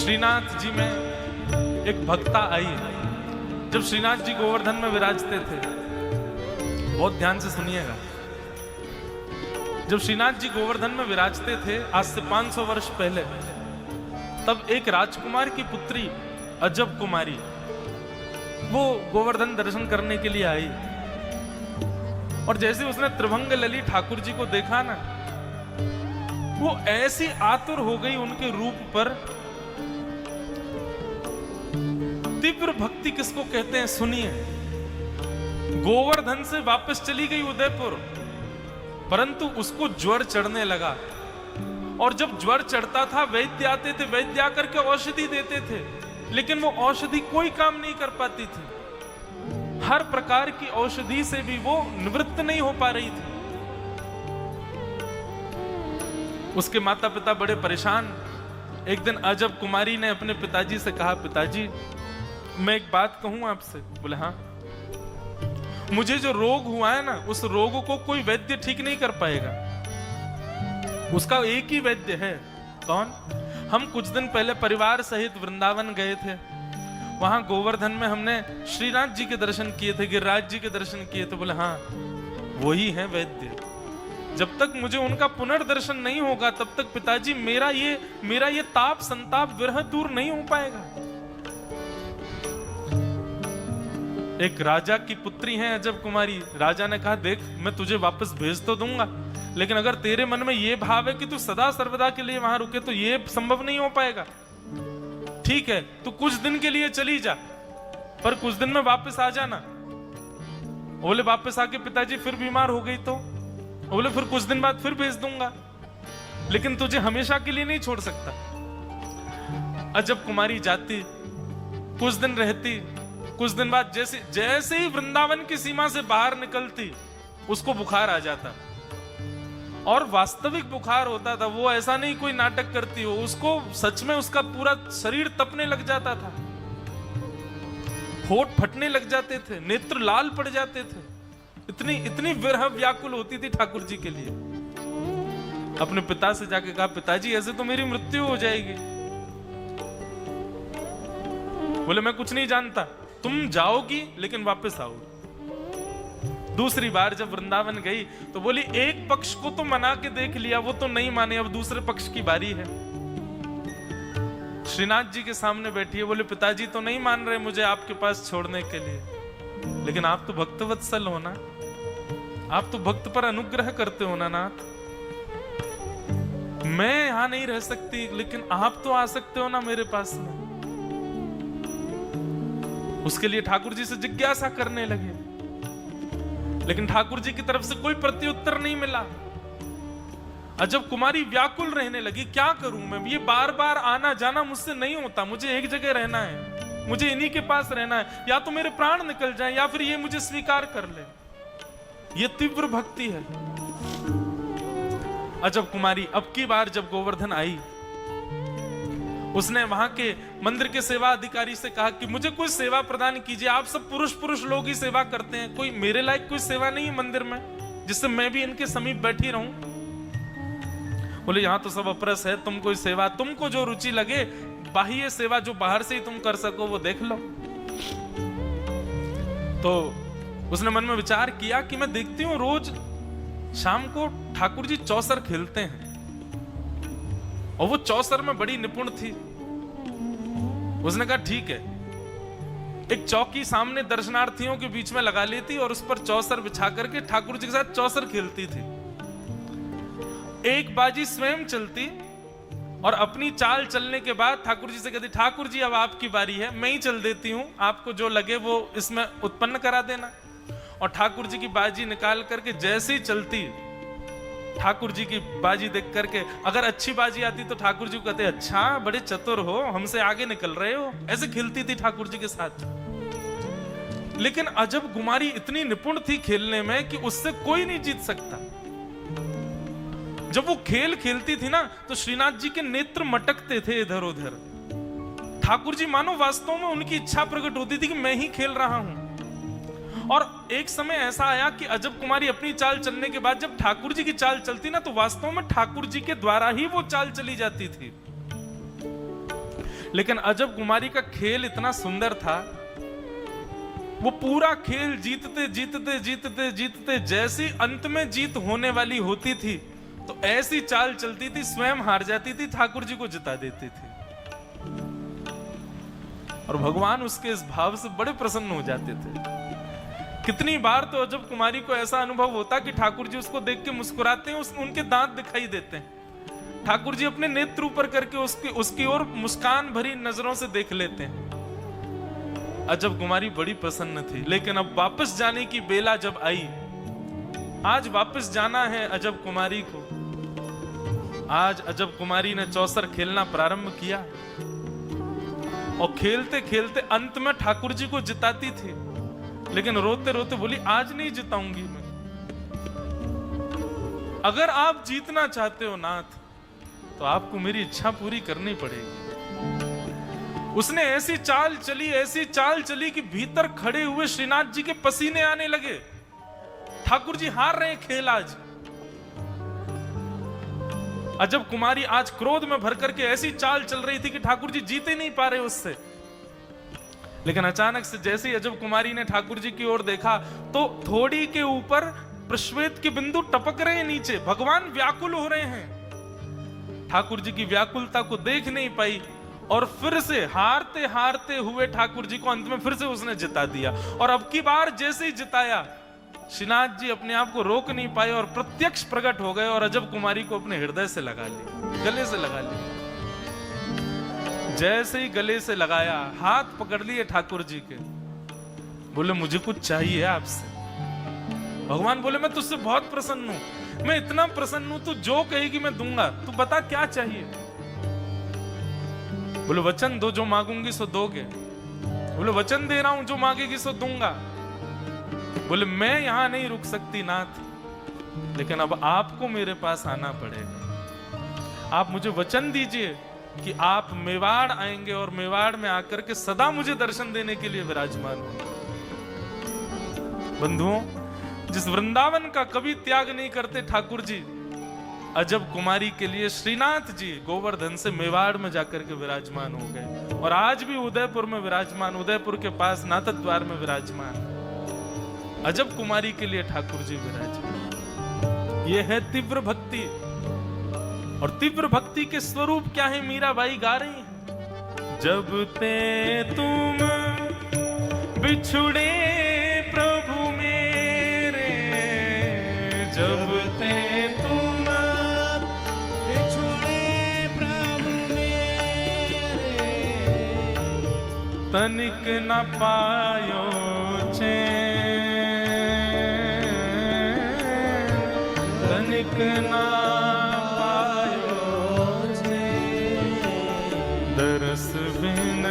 श्रीनाथ जी में एक भक्ता आई। जब श्रीनाथ जी गोवर्धन में विराजते थे, बहुत ध्यान से सुनिएगा, जब श्रीनाथ जी गोवर्धन में विराजते थे आज से 500 वर्ष पहले, तब एक राजकुमार की पुत्री अजब कुमारी वो गोवर्धन दर्शन करने के लिए आई। और जैसे उसने त्रिभंग लली ठाकुर जी को देखा ना, वो ऐसी आतुर हो गई उनके रूप पर। तीव्र भक्ति किसको कहते हैं सुनिए। गोवर्धन से वापस चली गई उदयपुर, परंतु उसको ज्वर चढ़ने लगा। और जब ज्वर चढ़ता था वैद्य आते थे, वैद्य आकर के औषधि देते थे, लेकिन वो औषधि कोई काम नहीं कर पाती थी। हर प्रकार की औषधि से भी वो निवृत्त नहीं हो पा रही थी। उसके माता पिता बड़े परेशान। एक दिन अजब कुमारी ने अपने पिताजी से कहा, पिताजी मैं एक बात कहूं आपसे। बोले हाँ। मुझे जो रोग हुआ है ना, उस रोग को कोई वैद्य ठीक नहीं कर पाएगा। उसका एक ही वैद्य है। कौन? हम कुछ दिन पहले परिवार सहित वृंदावन गए थे। वहां गोवर्धन में हमने श्रीनाथ जी के दर्शन किए थे, गिरिराज जी के दर्शन किए थे। बोले हाँ, वही है वैद्य। जब तक मुझे उनका पुनर्दर्शन नहीं होगा तब तक पिताजी मेरा ये ताप संताप विरह दूर नहीं हो पाएगा। एक राजा की पुत्री है अजब कुमारी। राजा ने कहा, देख मैं तुझे वापस भेज तो दूंगा, लेकिन अगर तेरे मन में ये भाव है कि तू सदा सर्वदा के लिए वहां रुके तो ये संभव नहीं हो पाएगा। ठीक है, तू कुछ दिन के लिए चली जा, पर कुछ दिन में वापस आ जाना। बोले वापस आके पिताजी फिर बीमार हो गई तो? बोले फिर कुछ दिन बाद फिर भेज दूंगा, लेकिन तुझे हमेशा के लिए नहीं छोड़ सकता। अजब कुमारी जाती, कुछ दिन रहती, कुछ दिन बाद जैसे ही वृंदावन की सीमा से बाहर निकलती उसको बुखार आ जाता। और वास्तविक बुखार होता था, वो ऐसा नहीं कोई नाटक करती हो, उसको सच में उसका पूरा शरीर तपने लग जाता था, होठ फटने लग जाते थे, नेत्र लाल पड़ जाते थे। इतनी विरह व्याकुल होती थी ठाकुर जी के लिए। अपने पिता से जाके कहा, पिताजी ऐसे तो मेरी मृत्यु हो जाएगी। बोले मैं कुछ नहीं जानता, तुम जाओगी लेकिन वापस आओगी। दूसरी बार जब वृंदावन गई तो बोली एक पक्ष को तो मना के देख लिया, वो तो नहीं माने, अब दूसरे पक्ष की बारी है। श्रीनाथ जी के सामने बैठी है। बोले पिताजी तो नहीं मान रहे मुझे आपके पास छोड़ने के लिए, लेकिन आप तो भक्तवत्सल हो ना, आप तो भक्त पर अनुग्रह करते हो ना नाथ। मैं यहां नहीं रह सकती, लेकिन आप तो आ सकते हो ना मेरे पास में। उसके लिए ठाकुर जी से जिज्ञासा करने लगे, लेकिन ठाकुर जी की तरफ से कोई प्रत्युत्तर नहीं मिला। अजब कुमारी व्याकुल रहने लगी, क्या करूं मैं, ये बार बार आना जाना मुझसे नहीं होता, मुझे एक जगह रहना है, मुझे इन्हीं के पास रहना है, या तो मेरे प्राण निकल जाएं या फिर ये मुझे स्वीकार कर ले। ये तीव्र भक्ति है। अजब कुमारी अब की बार जब गोवर्धन आई, उसने वहां के मंदिर के सेवा अधिकारी से कहा कि मुझे कोई सेवा प्रदान कीजिए। आप सब पुरुष लोग ही सेवा करते हैं, कोई मेरे लायक कोई सेवा नहीं है मंदिर में जिससे मैं भी इनके समीप बैठी रहूं। बोले यहां तो सब अपरस है, तुम कोई सेवा, तुमको जो रुचि लगे, बाह्य सेवा जो बाहर से ही तुम कर सको वो देख लो। तो उसने मन में विचार किया कि मैं देखती हूं रोज शाम को ठाकुर जी चौसर खेलते हैं, और वो चौसर में बड़ी निपुण थी। उसने कहा ठीक है, एक चौकी सामने दर्शनार्थियों के बीच में लगा लेती और उस पर चौसर बिछा करके ठाकुर जी के साथ चौसर खेलती थी। एक बाजी स्वयं चलती और अपनी चाल चलने के बाद ठाकुर जी से कहती, ठाकुर जी अब आपकी बारी है, मैं ही चल देती हूं, आपको जो लगे वो इसमें उत्पन्न करा देना। और ठाकुर जी की बाजी निकाल करके जैसे ही चलती, ठाकुर जी की बाजी देख करके अगर अच्छी बाजी आती तो ठाकुर जी को कहते, अच्छा बड़े चतुर हो, हमसे आगे निकल रहे हो। ऐसे खेलती थी ठाकुर जी के साथ। लेकिन अजब कुमारी इतनी निपुण थी खेलने में कि उससे कोई नहीं जीत सकता। जब वो खेल खेलती थी ना तो श्रीनाथ जी के नेत्र मटकते थे इधर उधर। ठाकुर जी मानो वास्तव में उनकी इच्छा प्रकट होती थी कि मैं ही खेल रहा हूं। और एक समय ऐसा आया कि अजब कुमारी अपनी चाल चलने के बाद जब ठाकुर जी की चाल चलती ना तो वास्तव में ठाकुर जी के द्वारा ही वो चाल चली जाती थी। लेकिन अजब कुमारी का खेल इतना सुंदर था, वो पूरा खेल जीतते जीतते जीतते जीतते जैसी अंत में जीत होने वाली होती थी तो ऐसी चाल चलती थी, स्वयं हार जाती थी, ठाकुर जी को जिता देती थी। और भगवान उसके इस भाव से बड़े प्रसन्न हो जाते थे। कितनी बार तो अजब कुमारी को ऐसा अनुभव होता कि ठाकुर जी उसको देख के मुस्कुराते हैं, उनके दांत दिखाई देते हैं। ठाकुर जी अपने नेत्र ऊपर करके उसकी ओर मुस्कान भरी नजरों से देख लेते हैं। अजब कुमारी बड़ी प्रसन्न थी। लेकिन अब वापस जाने की बेला जब आई, आज वापस जाना है अजब कुमारी को। आज अजब कुमारी ने चौसर खेलना प्रारंभ किया और खेलते खेलते अंत में ठाकुर जी को जिताती थी, लेकिन रोते रोते बोली आज नहीं जिताऊंगी मैं। अगर आप जीतना चाहते हो नाथ तो आपको मेरी इच्छा पूरी करनी पड़ेगी। उसने ऐसी चाल चली कि भीतर खड़े हुए श्रीनाथ जी के पसीने आने लगे। ठाकुर जी हार रहे हैं खेल आज। अजब कुमारी आज क्रोध में भर करके ऐसी चाल चल रही थी कि ठाकुर जी जीते नहीं पा रहे उससे। लेकिन अचानक से जैसे ही अजब कुमारी ने ठाकुर जी की ओर देखा तो थोड़ी के ऊपर प्रश्वेत के बिंदु टपक रहे हैं नीचे। भगवान व्याकुल हो रहे हैं। ठाकुर जी की व्याकुलता को देख नहीं पाई और फिर से हारते हारते हुए ठाकुर जी को अंत में फिर से उसने जिता दिया। और अब की बार जैसे ही जिताया, श्रीनाथ जी अपने आप को रोक नहीं पाए और प्रत्यक्ष प्रकट हो गए और अजब कुमारी को अपने हृदय से लगा ली, गले से लगा ली। जैसे ही गले से लगाया, हाथ पकड़ लिए ठाकुर जी के, बोले मुझे कुछ चाहिए आपसे। भगवान बोले मैं तुझसे बहुत प्रसन्न हूं, मैं इतना प्रसन्न हूं, तू जो कहेगी मैं दूंगा, तू बता क्या चाहिए। बोले वचन दो, जो मांगूंगी सो दोगे। बोले वचन दे रहा हूं, जो मांगेगी सो दूंगा। बोले मैं यहां नहीं रुक सकती नाथ, लेकिन अब आपको मेरे पास आना पड़ेगा। आप मुझे वचन दीजिए कि आप मेवाड़ आएंगे और मेवाड़ में आकर के सदा मुझे दर्शन देने के लिए विराजमान होंगे। बंधुओं, जिस वृंदावन का कभी त्याग नहीं करते ठाकुर जी, अजब कुमारी के लिए श्रीनाथ जी गोवर्धन से मेवाड़ में जाकर के विराजमान हो गए और आज भी उदयपुर में विराजमान, उदयपुर के पास नाथद्वार में विराजमान। अजब कुमारी के लिए ठाकुर जी विराजमान। यह है तीव्र भक्ति। और तीव्र भक्ति के स्वरूप क्या है मीराबाई गा रही हैं। जब ते तुम बिछुड़े प्रभु मेरे, जब ते तुम बिछुड़े प्रभु मेरे, तनिक न पायो चैन, तनिक न दरस बिन